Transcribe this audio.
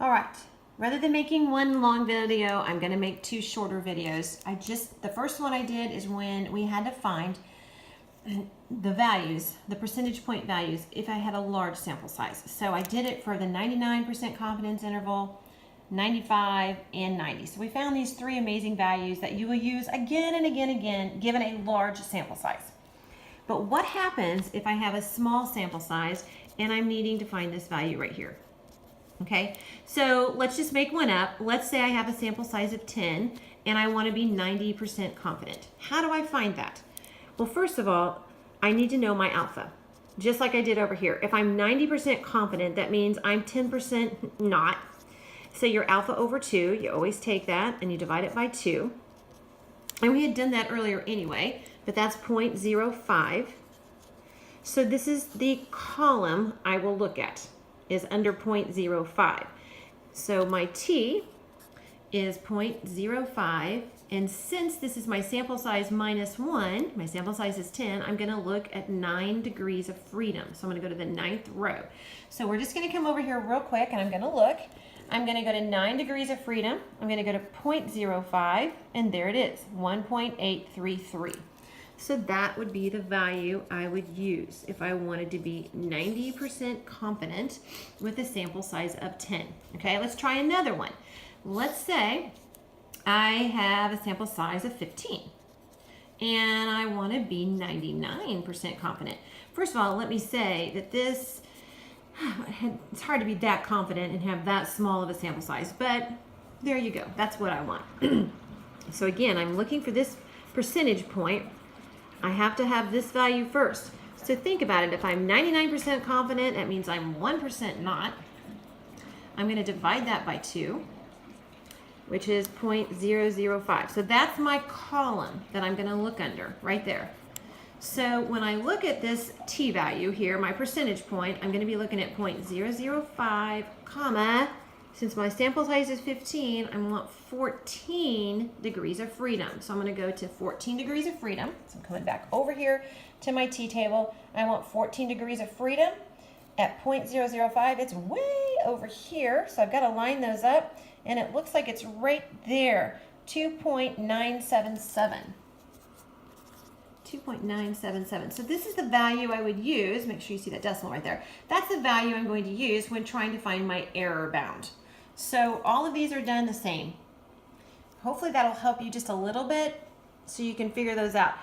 All right, rather than making one long video, I'm gonna make two shorter videos. The first one I did is when we had to find the values, the percentage point values, if I had a large sample size. So I did it for the 99% confidence interval, 95, and 90. So we found these three amazing values that you will use again and again and again, given a large sample size. But what happens if I have a small sample size and I'm needing to find this value right here? Okay, so let's just make one up. Let's say I have a sample size of 10 and I want to be 90% confident. How do I find that? Well, first of all, I need to know my alpha, just like I did over here. If I'm 90% confident, that means I'm 10% not. So your alpha over 2, you always take that and you divide it by 2. And we had done that earlier anyway, but that's 0.05. So this is the column I will look at, is under 0.05. So my T is 0.05, and since this is my sample size minus 1, my sample size is 10, I'm going to look at 9 degrees of freedom. So I'm going to go to the 9th row. So we're just going to come over here real quick, and I'm going to look. I'm going to go to 9 degrees of freedom. I'm going to go to 0.05, and there it is, 1.833. So that would be the value I would use if I wanted to be 90% confident with a sample size of 10. Okay, let's try another one. Let's say I have a sample size of 15 and I want to be 99% confident. First of all, let me say that it's hard to be that confident and have that small of a sample size, but there you go. That's what I want. So again, I'm looking for this percentage point. I have to have this value first. So think about it. If I'm 99% confident, that means I'm 1% not. I'm going to divide that by 2, which is 0.005. So that's my column that I'm going to look under right there. So when I look at this T value here, my percentage point, I'm going to be looking at 0.005, comma, since my sample size is 15, I want 14 degrees of freedom. So I'm going to go to 14 degrees of freedom. So I'm coming back over here to my T table. I want 14 degrees of freedom at 0.005. It's way over here. So I've got to line those up. And it looks like it's right there, 2.977. 2.977. So this is the value I would use. Make sure you see that decimal right there. That's the value I'm going to use when trying to find my error bound. So all of these are done the same. Hopefully that'll help you just a little bit so you can figure those out.